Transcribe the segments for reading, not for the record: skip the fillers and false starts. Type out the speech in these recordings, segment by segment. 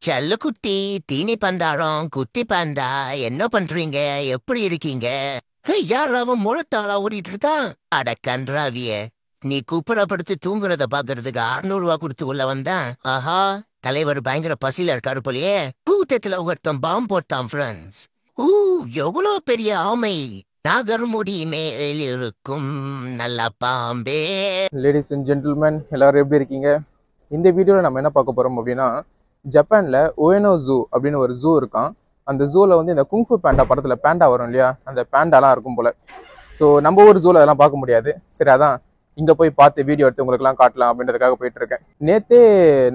செல்லக்குட்டி, தீனி பந்தாரம், குட்டி பாண்டா, என்ன பண்றீங்க? எப்படி இருக்கீங்க? யார் அவன் முழட்டாளா ஓடிட்டு இருக்கான்? அட கன்றாவிய, நீ குப்புறப்படுத்து தூங்குறத பாக்குறதுக்கு 600 ரூபா கொடுத்து உள்ள வந்தான். ஆஹா, தலைவர் பயங்கர பசியில இருக்காரு போலயே. கூட்டத்துல ஒருத்தன் பாம்பு போட்டான் ஃப்ரெண்ட்ஸ். ஊ, எவ்வளவு பெரிய ஆமை! நாகர்முடி மேல் இருக்கும் நல்ல பாம்பே. லேடிஸ் அண்ட் ஜென்டில்மேன் எல்லாரும் எப்படி இருக்கீங்க? இந்த வீடியோவில் நம்ம என்ன பார்க்க போகிறோம் அப்படின்னா, ஜப்பானில் ஒயனோ ஜூ அப்படின்னு ஒரு ஜூ இருக்கான். அந்த ஜூவில் வந்து இந்த குங்ஃபு பேண்டா படத்தில் பேண்டா வரும் இல்லையா, அந்த பேண்டாலாம் இருக்கும் போல். ஸோ நம்ம ஒரு ஜூவில் அதெல்லாம் பார்க்க முடியாது. சரி, அதான் இங்கே போய் பார்த்து வீடியோ எடுத்து உங்களுக்குலாம் காட்டலாம் அப்படின்றதுக்காக போயிட்டுருக்கேன். நேற்றே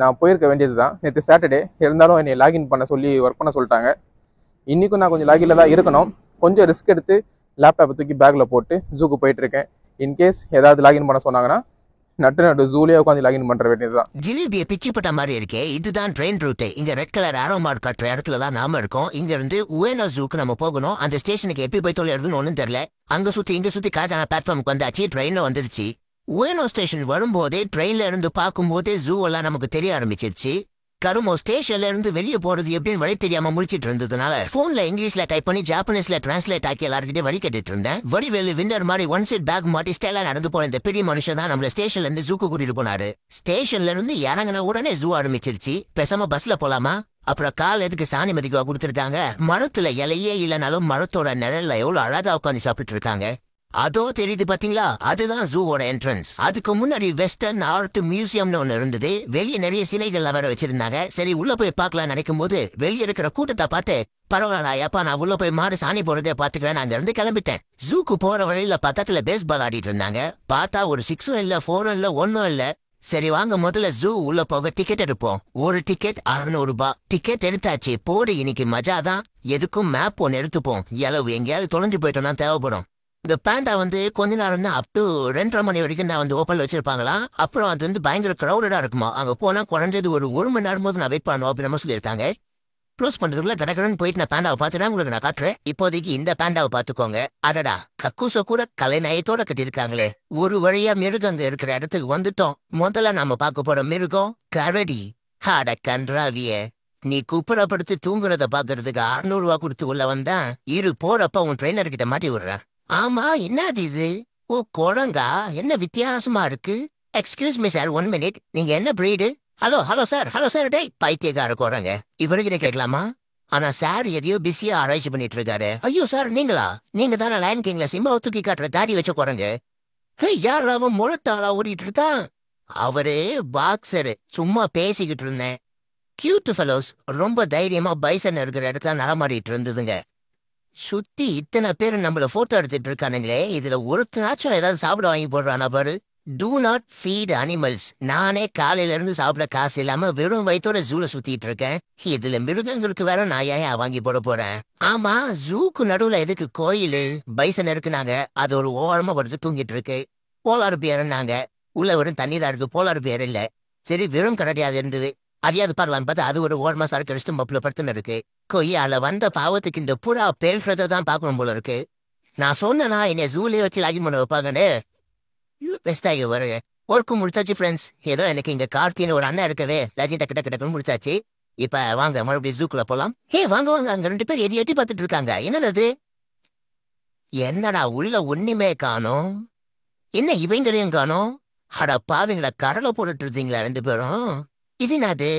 நான் போயிருக்க வேண்டியது தான், நேற்று சாட்டர்டே. இருந்தாலும் என்னை லாகின் பண்ண சொல்லி ஒர்க் பண்ண சொல்லிட்டாங்க. இன்றைக்கும் நான் கொஞ்சம் லாகின்ல தான் இருக்கணும். கொஞ்சம் ரிஸ்க் எடுத்து லேப்டாப்பை தூக்கி பேக்கில் போட்டு ஜூக்கு போயிட்டுருக்கேன். இன்கேஸ் ஏதாவது லாகின் பண்ண சொன்னாங்கன்னா நட்டு ஜூலியா உட்காந்து லாகின் பண்ற வேண்டியதுதான். ஜிலேபியை பிச்சு போட்ட மாதிரி இருக்கே, இதுதான் ட்ரெயின் ரூட். இங்க ரெட் கலர் ஆரோ மார்க் காட்டுற இடத்துல தான் நாம இருக்கோம். இங்க இருந்து உயனோ ஜூக்கு நம்ம போகணும். அந்த ஸ்டேஷனுக்கு எப்படி போய் தொலைறதுன்னு ஒன்றும் தெரியல. அங்க சுத்தி இங்க சுத்தி கரெக்டான பிளாட்ஃபார்முக்கு வந்தாச்சு. ட்ரெயின்ல வந்துருச்சு. உயனோ ஸ்டேஷன் வரும்போதே ட்ரெயின்ல இருந்து பார்க்கும்போதே ஜூ எல்லாம் நமக்கு தெரிய ஆரம்பிச்சிருச்சு. கருமோ ஸ்டேஷன்ல இருந்து வெளியே போறது எப்படின்னு வழி தெரியாம முடிச்சிட்டு இருந்ததுனால போன்ல இங்கிலீஷ்ல டைப் பண்ணி ஜாப்பனீஸ்ல டிரான்ஸ்லேட் ஆக்கி எல்லாருக்கிட்டே வழி கேட்டுட்டு இருந்தேன். வடிவேலு விண்டர் மாதிரி ஒன் சைட் பேக் மாட்டி ஸ்டைலா நடந்து போன இந்த பெரிய மனுஷன் தான் நம்மள ஸ்டேஷன்ல இருந்து ஜூக்கு கூட்டிட்டு போனாரு. ஸ்டேஷன்ல இருந்து இறங்கின உடனே ஜூ ஆரம்பிச்சிருச்சு. பேசாம பஸ்ல போலாமா? அப்புறம் கால் எதுக்கு சாணி மதிக்கவா கொடுத்துருக்காங்க? மரத்துல இலையே இல்லைனாலும் மரத்தோட நிழல்ல எவ்வளவு அழகா உட்காந்து சாப்பிட்டு இருக்காங்க. அதோ தெரியுது பாத்தீங்களா, அதுதான் ஜூவோட என்ட்ரன்ஸ். அதுக்கு முன்னாடி வெஸ்டர்ன் ஆர்ட் மியூசியம்னு ஒண்ணு இருந்தது. வெளியே நிறைய சிலைகள் வர வச்சிருந்தாங்க. சரி, உள்ள போய் பார்க்கலாம் நினைக்கும் போது வெளியே இருக்கிற கூட்டத்தை பார்த்து பரவாயில்ல அப்பா, நான் உள்ள போய் மாறு சாணி போறதே பாத்துக்கிறேன், அங்க இருந்து கிளம்பிட்டேன். ஜூக்கு போற வழியில பக்கத்துல பேஸ்பால் ஆடிட்டு இருந்தாங்க. பார்த்தா ஒரு 6 இல்ல 4 இல்ல 1 இல்ல. சரி வாங்க, முதல்ல ஜூ உள்ள போக டிக்கெட் எடுப்போம். ஒரு டிக்கெட் 600 ரூபாய். டிக்கெட் எடுத்தாச்சு, போடு, இன்னைக்கு மஜா தான். எதுக்கும் மேப் ஒன்னு எடுத்துப்போம், எலவு எங்கேயாவது தொலைஞ்சு போயிட்டோம்னா தேவைப்படும். இந்த பேண்டா வந்து கொஞ்ச நேரம் தான், அப் டு 2:30 மணி வரைக்கும் நான் வந்து ஓப்பன்ல வச்சிருப்பாங்களாம். அப்புறம் அது வந்து பயங்கர கிரௌடடா இருக்குமா. அங்க போனா குறைஞ்சது ஒரு மணி நேரம் போது நான் வெயிட் பண்ணணும் அப்படின்னு சொல்லியிருக்காங்க. க்ளோஸ் பண்றதுக்குள்ள கடற்கடன் போயிட்டு நான் பேண்டாவை பார்த்துட்டேன். உங்களுக்கு நான் காட்டுறேன். இப்போதைக்கு இந்த பேண்டாவை பார்த்துக்கோங்க. அடடா, கக்கூச கூட கலைநயத்தோட கட்டியிருக்காங்களே. ஒரு வழியா மிருகங்க இருக்கிற இடத்துக்கு வந்துட்டோம். முதல்ல நாம பார்க்க போற மிருகம் கரடி. அட கன்றாவிய, நீ குப்புறப்படுத்தி தூங்குறத பாக்குறதுக்கு 600 ரூபா கொடுத்து உள்ள வந்தா இரு போறப்ப உன் ட்ரெயினர் கிட்ட மாட்டி விடுற. ஆமா, என்னது இது? ஓ, குரங்கா? என்ன வித்தியாசமா இருக்கு. Excuse me sir, 1 minute. நீங்க என்ன பிரீடு? ஹலோ சார், டேய் பைத்தியக்கார குரங்க. இவர்கிட்ட கேட்கலாமா? ஆனா சார் எதையோ பிஸியா ஆராய்ச்சி பண்ணிட்டு இருக்காரு. ஐயோ சார், நீங்களா? நீங்க தானே லைன் கிங்ல சிம்மாவை தூக்கி காட்டுற தாடி வச்ச குரங்க? யார் அவன் முழட்டாளா ஓடிட்டு இருக்கான்? அவரு பாக்ஸரு. சும்மா பேசிக்கிட்டு இருந்தேன். கியூட் ஃபெலோஸ் ரொம்ப தைரியமா பைசன் இருக்கிற இடத்துல நடமாடிட்டு இருந்ததுங்க. சுத்தி இத்தனை பேர் நம்மள போட்டோ எடுத்துட்டு இருக்கானுங்களே, இதுல ஒருத்தனாச்சும் ஏதாவது சாப்பிட வாங்கி போடுறானா பாரு. Do not feed animals. நானே காலையில இருந்து சாப்பிட காசு இல்லாம வெறும் வயித்தோட ஜூல சுத்திட்டு இருக்கேன். இதுல மிருகங்களுக்கு வேற நான் ஏன் வாங்கி போட போறேன்? ஆமா, ஜூக்கு நடுவுல எதுக்கு கோயிலு? பைசன் இருக்குனாங்க, அது ஒரு ஓரமா வருது தூங்கிட்டு இருக்கு. போலார் பியர்னாங்க, உள்ள வெறும் தண்ணி தான் இருக்கு, போலார் பியர் இல்ல. சரி, வெறும் கரடியாது இருந்தது. அதையாவது பாரலாம் பார்த்தா அது ஒரு ஓரமா சரக்கு அடிச்சுட்டு மப்புல படுத்துன்னு இருக்கு. கொய்யால வந்த பாவத்துக்கு இந்த புறா பேழ்றதை தான் பார்க்கணும் போல இருக்கு. நான் சொன்னா என்னை ஜூலே வச்சு லாகின் பண்ண வைப்பாங்கன்னு. பெஸ்டாகி வருங்க. ஒர்க்கும் முடிச்சாச்சு ஃப்ரெண்ட்ஸ். ஏதோ எனக்கு இங்க கார்த்தின்னு ஒரு அண்ணன் இருக்கவே லஜி டக்கு டக்கு டக்குன்னு முடிச்சாச்சு. இப்ப வாங்க மறுபடியும் ஜூக்குள்ள போலாம். வாங்க, அங்க 2 பேர் எட்டி பார்த்துட்டு இருக்காங்க. என்னது அது? என்னடா உள்ள ஒண்ணுமே காணோம். என்ன இவங்களையும் காணோம்? அட பாவீங்களா, கடலை போட்டுட்டு இருந்தீங்களா 2 பேரும்? இது என்னது?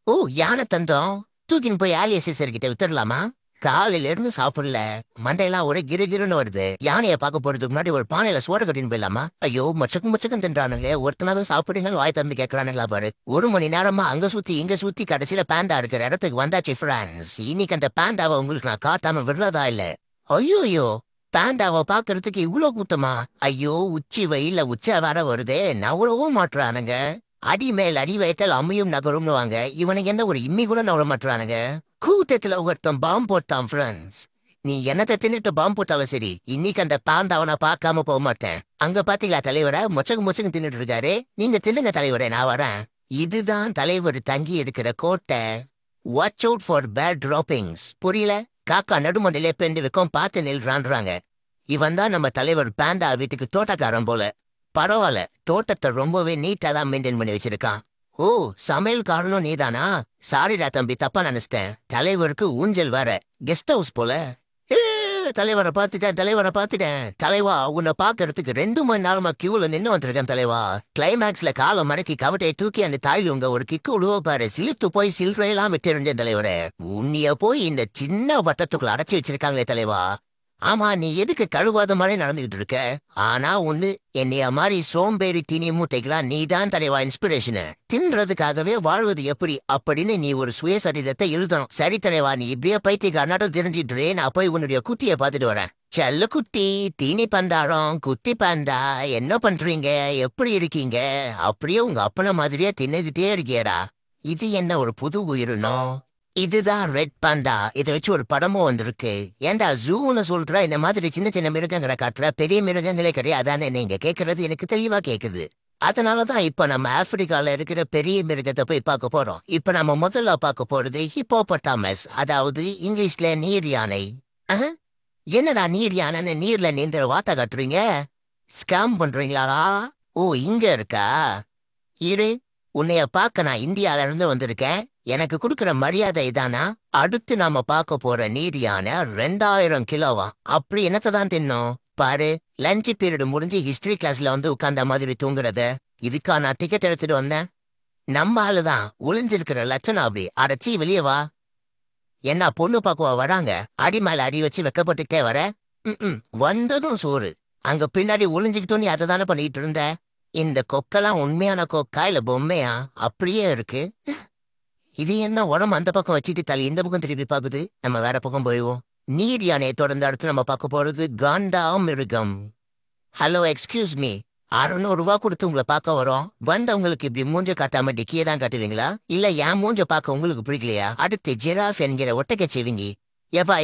ஓ, யானை தந்தம். தூக்கின்னு போய் ஆலியசேசர் கிட்ட வித்துடலாமா? காலையில இருந்து சாப்பிடல, மண்டையெல்லாம் ஒரே கிருகிருன்னு வருது. யானைய பார்க்க போறதுக்கு முன்னாடி ஒரு பானையில சோறு கட்டின்னு போயிடலாமா? ஐயோ, மச்சக்கும் தின்றானுங்க. ஒருத்தனாவது சாப்பிடுங்கன்னு வாய் திறந்து கேட்கறானுங்களா பாரு. 1 மணி நேரமா அங்க சுத்தி இங்க சுத்தி கடைசியில பேண்டா இருக்கிற இடத்துக்கு வந்தாச்சு ஃப்ரெண்ட்ஸ். இன்னைக்கு அந்த பேண்டாவை உங்களுக்கு நான் காட்டாம விடுறதா இல்ல. ஐயோ, பேண்டாவை பாக்குறதுக்கு இவ்வளவு கூட்டமா? ஐயோ, உச்சி வெயில உச்ச வர வருதே, நவரவும் மாட்டுறானுங்க. அடி மேல் அடி வைத்தால் அம்மியும் நகரும்னு வாங்க. இவனுக்கு என்ன ஒரு இம்மி கூட நவர மாட்டுறானுங்க. கூட்டத்துல ஒருத்தன் பாம்பு போட்டான் ஃப்ரெண்ட்ஸ். நீ என்னத்தை தின்னுட்டு பாம்பு போட்டாலும் சரி, இன்னைக்கு அந்த பாண்டாவை நான் பார்க்காம போக மாட்டேன். அங்க பாத்தீங்களா தலைவரை மொச்சக்கு தின்னுட்டு இருக்காரு. நீங்க தின்னுங்க தலைவரே, நான் வரேன். இதுதான் தலைவர் தங்கி இருக்கிற கோட்டை. Watch out for bat droppings. புரியல? காக்கா நடுமண்டையிலே பெண்டு வைக்கும், பார்த்து நில்றான்றாங்க. இவன் தான் நம்ம தலைவர் பேண்டா வீட்டுக்கு தோட்டக்காரன் போல. பரவாயில்ல, தோட்டத்தை ரொம்பவே நீட்டா தான் மெயின்டைன் பண்ணி வச்சிருக்கான். ஓ, சமையல் காரணம் நீதானா? சாரிடா தம்பி, தப்பா நினைச்சிட்டேன். தலைவருக்கு ஊஞ்சல் வேற. கெஸ்ட் ஹவுஸ் போல. ஏ, தலைவரை பார்த்துட்டேன். தலைவா, உன்னை பாக்குறதுக்கு 2 மணி நேரமா கியூல நின்னு வந்திருக்கேன் தலைவா. கிளைமேக்ஸ்ல காலை மடக்கி கவட்டையை தூக்கி அந்த தாயில் உங்க ஒரு கிக்கு விடுவோ பாரு. சிலிர்த்து போய் சில்லறையெல்லாம் விட்டுருந்தேன் தலைவரே. உன்னைய போய் இந்த சின்ன வட்டத்துக்குள்ள அடைச்சி வச்சிருக்காங்களே தலைவா. ஆமா, நீ எதுக்கு கழுவாத மாதிரி நடந்துகிட்டு இருக்க? ஆனா ஒண்ணு, என்னைய மாதிரி சோம்பேறி திணி மூட்டைகளா நீதான் தலைவா இன்ஸ்பிரேஷனு. தின்றதுக்காகவே வாழ்வது எப்படி அப்படின்னு நீ ஒரு சுயசரிதத்தை எழுதணும். சரி தலைவா, நீ இப்படியே பைத்தியக்காரனாட்டம் தெரிஞ்சிட்டு நான் போய் உன்னுடைய குட்டியை பார்த்துட்டு வரேன். செல்ல குட்டி, தீனி பந்தாரம், குட்டி பந்தா, என்ன பண்றீங்க? எப்படி இருக்கீங்க? அப்படியே உங்க அப்பன மாதிரியே தின்னுகிட்டே இருக்கியடா. இது என்ன ஒரு புது உயிரினோ? இதுதான் ரெட் பாண்டா. இதை வச்சு ஒரு படமும் வந்திருக்கு. ஏன்டா ஜூன்னு சொல்ற? இந்த மாதிரி சின்ன சின்ன மிருகங்களை காட்டுற, பெரிய மிருகங்களே கிடையாதானே நீங்க கேட்கறது எனக்கு தெளிவா கேக்குது. அதனாலதான் இப்ப நம்ம ஆப்பிரிக்கால இருக்கிற பெரிய மிருகத்தை போய் பார்க்க போறோம். இப்ப நம்ம முதல்ல பார்க்க போறது ஹிப்போபொட்டாமஸ், அதாவது இங்கிலீஷ்ல நீர் யானை. அஹ், என்னடா நீர் யானைன்னு நீர்ல நீந்த வார்த்தை காட்டுறீங்க? ஸ்கேம் பண்றீங்களா? ஓ, இங்க இருக்கா? இரு, உன்னைய பார்க்க நான் இந்தியால இருந்து வந்திருக்கேன். எனக்கு கொடுக்குற மரியாதை இதானா? அடுத்து நாம பார்க்க போற நீர் யானை 2000 கிலோவா. அப்படி என்னத்தை தான் தின்னோம் பாரு. லஞ்ச் பீரியட் முடிஞ்சு ஹிஸ்டரி கிளாஸ்ல வந்து உட்கார்ந்த மாதிரி தூங்குறத. இதுக்கா நான் டிக்கெட் எடுத்துட்டு வந்தேன்? நம்ம ஆளுதான் ஒளிஞ்சிருக்கிற லட்சணம் அப்படி. அடைச்சி வெளியே வா. என்ன பொண்ணு பார்க்கவா வராங்க? அடி மேல அடி வச்சு வெக்கப்பட்டுட்டே வர. வந்ததும் சோறு. அங்க பின்னாடி ஒளிஞ்சுக்கிட்டோம், நீ அதை தானே பண்ணிட்டு இருந்த. இந்த கொக்கெல்லாம் உண்மையான கொக்கா இல்ல பொம்மையா? அப்படியே இருக்கு. இது என்ன உடம்பு அந்த பக்கம் வச்சுட்டு தலை இந்த பக்கம் திருப்பி பாக்குது? நம்ம வேற பக்கம் போயிடுவோம். நீர் யானையை தொடர்ந்து அடுத்து நம்ம பார்க்க போறது காண்டா மிருகம். Hello, excuse me. 600 ரூபா கொடுத்து உங்களை பார்க்க வரோம். வந்தவங்களுக்கு இப்படி மூஞ்ச காட்டாம டிக்கியே தான் காட்டுவீங்களா? இல்ல என் மூஞ்ச பார்க்க உங்களுக்கு பிடிக்கலையா? அடுத்து ஜிராஃப் என்கிற ஒட்டக்க செவிங்கி. ஏப்பா,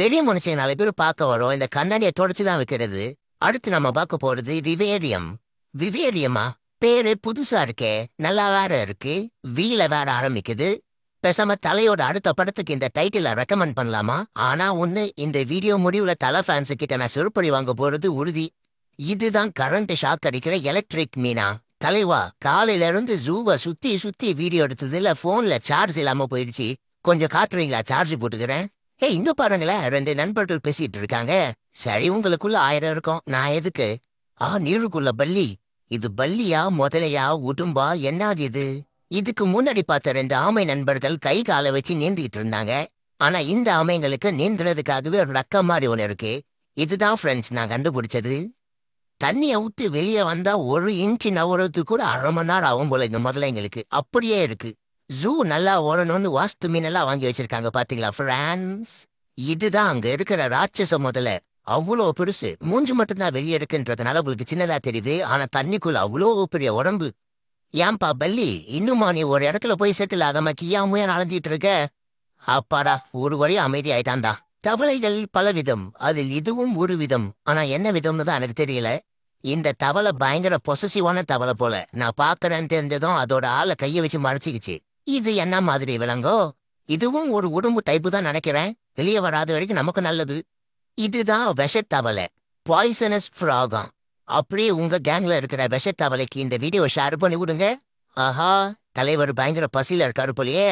பெரிய மனுஷன் 4 பேர் பார்க்க வரோம். இந்த கண்ணாடியை தொடச்சுதான் வைக்கிறது. அடுத்து நம்ம பார்க்க போறது விவேரியம். விவேரியமா? பேரு புதுசா இருக்கே, நல்லா வேற இருக்கு. வீல வேற ஆரம்பிக்குது. பேசாம தலையோட அடுத்த படத்துக்கு இந்த டைட்டில ரெக்கமெண்ட் பண்ணலாமா? ஆனா ஒண்ணு, இந்த வீடியோ முடிவுல தலை ஃபேன்ஸு கிட்ட நான் செருப்படி வாங்க போறது உறுதி. இதுதான் கரண்ட் ஷாக் அடிக்கிற எலக்ட்ரிக் மீனா. தலைவா, காலையில இருந்து ஜூவை சுத்தி சுத்தி வீடியோ எடுத்ததுல போன்ல சார்ஜ் இல்லாம போயிடுச்சு. கொஞ்சம் காட்டுறீங்களா? சார்ஜ் போட்டுக்கிறேன். இங்க பாருங்களேன், 2 நண்பர்கள் பேசிட்டு இருக்காங்க. சரி, உங்களுக்குள்ள 1000 இருக்கும், நான் எதுக்கு? நீருக்குள்ள பல்லி. இது பல்லியா முதலையா உடும்பா என்னது இது? இதுக்கு முன்னாடி பார்த்த 2 ஆமை நண்பர்கள் கை காலை வச்சு நீந்திக்கிட்டு இருந்தாங்க. ஆனா இந்த ஆமைங்களுக்கு நீந்துறதுக்காகவே ஒரு ரக்க மாதிரி ஒண்ணு இருக்கு. இதுதான் ஃப்ரெண்ட்ஸ் நான் கண்டுபிடிச்சது. தண்ணியை விட்டு வெளியே வந்தா 1 இன்ச்சு நவரத்துக்கு கூட 1/2 மணி நேரம் ஆகும் போல இந்த முதலைங்களுக்கு. அப்படியே இருக்கு. ஜூ நல்லா ஓடணும்னு வாஸ்து மீனெல்லாம் வாங்கி வச்சிருக்காங்க பாத்தீங்களா ஃப்ரான்ஸ்? இதுதான் அங்க இருக்கிற ராட்சச முதலை. அவ்வளோ பெருசு. மூஞ்சு மட்டும்தான் வெளியே இருக்குன்றதுனால உங்களுக்கு சின்னதா தெரியுது. ஆனா தண்ணிக்குள்ள அவ்வளோ பெரிய உடம்பு. ஏன்பா பல்லி, இன்னுமா நீ ஒரு இடத்துல போய் செட்டில் ஆகாம கியாமையா நடந்துட்டு இருக்க? அப்பாடா, ஒரு வழி அமைதி ஆயிட்டான்டா. தவளைகள் பலவிதம், அதில் இதுவும் ஒரு விதம். ஆனா என்ன விதம்னு தான் எனக்கு தெரியல. இந்த தவளை பயங்கர பொசசிவான தவளை போல. நான் பாக்குறேன்னு தெரிஞ்சதும் அதோட ஆளை கையை வச்சு மறைச்சிக்கிச்சு. இது என்ன மாதிரி விலங்கோ? இதுவும் ஒரு உடம்பு டைப்பு தான் நினைக்கிறேன். வெளியே வராத வரைக்கும் நமக்கு நல்லது. இதுதான் விஷத்தவளை, பாய்சனஸ் ஃப்ராகாம். அப்படியே உங்க கேங்ல இருக்கிற விஷத்தவளைக்கு இந்த வீடியோ ஷேர் பண்ணி விடுங்க. ஆஹா, தலைவர் பயங்கர பசியில இருக்காரு போலயே.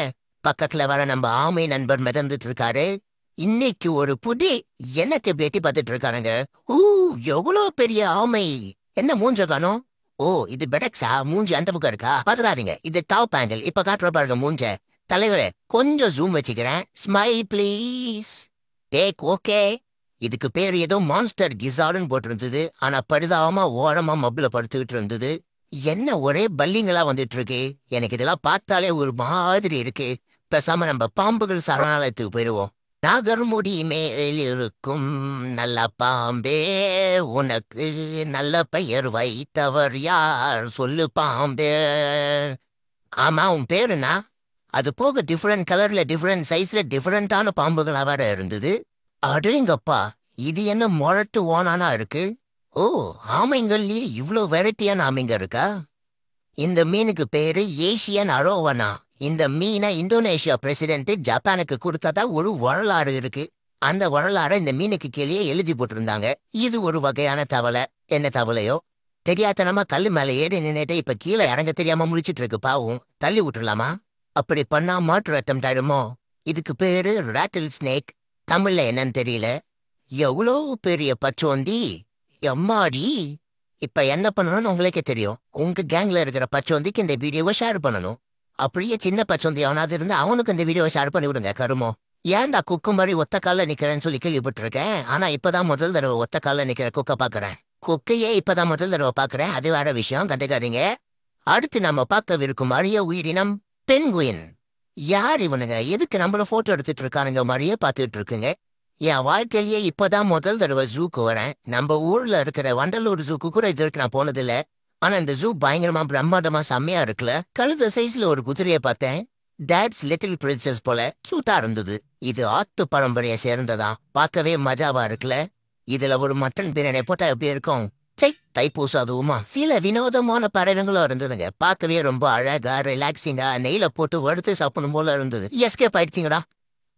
பக்கத்துல வர நம்ம ஆமை நண்பர் மிதந்துட்டு இருக்காரு. இன்னைக்கு ஒரு புடி எனக்கு பேட்டி பார்த்துட்டு இருக்கானுங்க. எவ்வளவு பெரிய ஆமை! என்ன மூஞ்ச காணோம்? ஓ, இது பெடக்ஸா? மூஞ்சி அந்த பக்கம் இருக்கா? பாத்துறாதீங்க, இது டாப் ஆங்கிள். இப்ப காட்டுற பாருங்க மூஞ்ச. தலைவரே, கொஞ்சம் ஜூம் வச்சுக்கிறேன். Smile please. Take okay. இதுக்கு பேர் ஏதோ மான்ஸ்டர் கிசார்டுன்னு போட்டிருந்தது. ஆனா பரிதாபமா ஓரமா மப்புல படுத்துக்கிட்டு இருந்தது. என்ன ஒரே பல்லிங்களா வந்துட்டு இருக்கு. எனக்கு இதெல்லாம் பார்த்தாலே ஒரு மாதிரி இருக்கு. பேசாம நம்ம பாம்புகள் சரணாலயத்துக்கு போயிடுவோம். நாகர்முடி மேல் இருக்கும் நல்ல பாம்பே, உனக்கு நல்ல பெயர் வைத்தவர் யார் சொல்லு பாம்பே. ஆமா, உன் பேருனா? அது போக டிஃப்ரெண்ட் கலர்ல டிஃப்ரெண்ட் சைஸ்ல டிஃப்ரெண்டான பாம்புகளா வேற இருந்தது. அடேங்கப்பா, இது என்ன மொரட்டு ஓனானா இருக்கு? ஓ, ஆமைங்கள்லயே இவ்ளோ வெரைட்டியான ஆமைங்க இருக்கா? இந்த மீனுக்கு பேரு ஏசியன் அரோவனா. இந்த மீனை இந்தோனேஷியா பிரசிடென்ட் ஜப்பானுக்கு கொடுத்ததா ஒரு வரலாறு இருக்கு. அந்த வரலாறை இந்த மீனுக்கு கீழே எழுதி போட்டிருந்தாங்க. இது ஒரு வகையான தவளை. என்ன தவளையோ? தெரியாதனமா கல்லு மேல ஏறி நின்னுட்டு இப்ப கீழே இறங்க தெரியாம முழிச்சிட்டு இருக்கு பாவம். தள்ளி விட்டுறலாமா? அப்படி பண்ணா மாற்று ரத்தம் ஆயிடுமோ? இதுக்கு பேரு ராட்டில் ஸ்னேக். தமிழ்ல என்னன்னு தெரியல. எவ்வளோ பெரிய பச்சோந்தி! எம்மாடி! இப்ப என்ன பண்ணணும்னு உங்களுக்கே தெரியும். உங்க கேங்ல இருக்கிற பச்சோந்திக்கு இந்த வீடியோவை ஷேர் பண்ணணும். அப்படியே சின்ன பச்சோந்தி அவனாவது இருந்தா அவனுக்கு இந்த வீடியோவை ஷேர் பண்ணி விடுங்க கருமோ. ஏன்டா குக்கு மாதிரி ஒத்த கால்ல நிக்கிறேன்னு சொல்லி கேள்விப்பட்டிருக்கேன். ஆனா இப்பதான் முதல் தடவை ஒத்த கால்ல நிக்கிற குக்க பாக்குறேன். குக்கையே இப்பதான் முதல் தடவை பாக்குறேன். அது வேற விஷயம், கண்டுக்காதீங்க. அடுத்து நம்ம பார்க்கவிருக்கும் அரிய உயிரினம் பென்குயின். யார் இவனுங்க? எதுக்கு நம்மள போட்டோ எடுத்துட்டு இருக்கானுங்க மாதிரியே பார்த்துட்டு இருக்குங்க. என் வாழ்க்கையிலேயே இப்பதான் முதல் தடவை ஜூக்கு வரேன். நம்ம ஊர்ல இருக்கிற வண்டலூர் ஜூக்கு கூட இது வரைக்கும் நான் போனதில்ல. ஆனா இந்த ஜூ பயங்கரமா பிரம்மாண்டமா செம்மையா இருக்குல்ல. கழுத சைஸ்ல ஒரு குதிரையை பார்த்தேன். டேட்ஸ் லிட்டில் பிரின்சஸ் போல கியூட்டா இருந்தது. இது ஆட்டு பரம்பரையை சேர்ந்ததா. பார்க்கவே மஜாவா இருக்குல்ல. இதுல ஒரு மட்டன் பிரியாணி போட்டா எப்படி இருக்கும்? தைப்பூசம் அதுவுமா. சில வினோதமான பறவைங்களும் இருந்ததுங்க. பார்க்கவே ரொம்ப அழகா ரிலாக்ஸிங்கா நெய்ல போட்டு வறுத்து சாப்பிடணும் போல இருந்தது. எஸ்கேப் ஆயிடுச்சிங்கடா.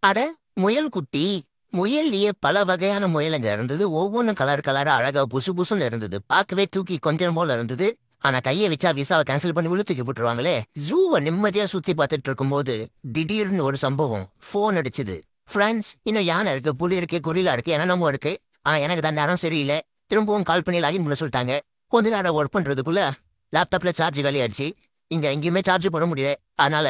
அட, முயல் குட்டி. முயல்லையே பல வகையான முயலுங்க இருந்தது. ஒவ்வொன்றும் கலர் கலரா அழகா புசு புசுன்னு இருந்தது. பார்க்கவே தூக்கி கொஞ்சம் போல இருந்தது. ஆனா கையை வச்சா விசாவை கேன்சல் பண்ணி உள்ள தூக்கி போட்டுருவாங்களே. ஜூவை நிம்மதியா சுத்தி பார்த்துட்டு இருக்கும்போது திடீர்னு ஒரு சம்பவம். போன் அடிச்சுது. ஃப்ரெண்ட்ஸ், இன்னும் யானை இருக்கு, புலி இருக்கு, குரிலா இருக்கு, என்னென்னமோ இருக்கு. ஆனா எனக்கு தான் நேரம் சரியில்லை. திரும்பவும் கால் பண்ணி லாகின் பண்ண சொல்லிட்டாங்க. கொஞ்ச நேரம் ஒர்க் பண்றதுக்குள்ள லேப்டாப்ல சார்ஜ் காலி ஆயிடுச்சு. இங்க எங்கேயுமே சார்ஜ் பண்ண முடியல. அதனால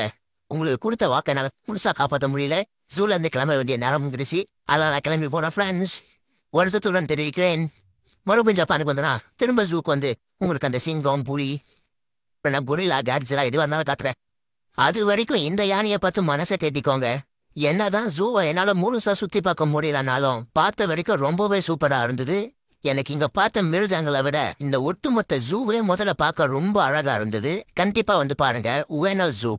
உங்களுக்கு கொடுத்த வாக்கை என்னால முழுசா காப்பாற்ற முடியல. ஜூல இருந்து கிளம்ப வேண்டிய நேரம் வந்துருச்சு. அதனால நான் கிளம்பி போன ஃப்ரெண்ட்ஸ். வருத்தத்துடன் தெரிவிக்கிறேன். மறுபடியும் ஜப்பானுக்கு வந்தனா திரும்ப ஜூக்கு வந்து உங்களுக்கு அந்த சிங்கம், புலி, குரிலா, கேட்ஸ்லா எதுவாக இருந்தாலும் காத்துறேன். அது வரைக்கும் இந்த யானையை பார்த்து மனசை தேத்திக்கோங்க. என்னதான் ஜூவை என்னால முழுசா சுத்தி பார்க்க முடியலனாலும் பார்த்த வரைக்கும் ரொம்பவே சூப்பரா இருந்தது. எனக்கு இங்க பார்த்த மிருகங்களை விட இந்த ஒட்டுமொத்த ஜூவே முதல்ல பார்க்க ரொம்ப அழகா இருந்தது. கண்டிப்பா வந்து பாருங்க உவேனோ ஜூ.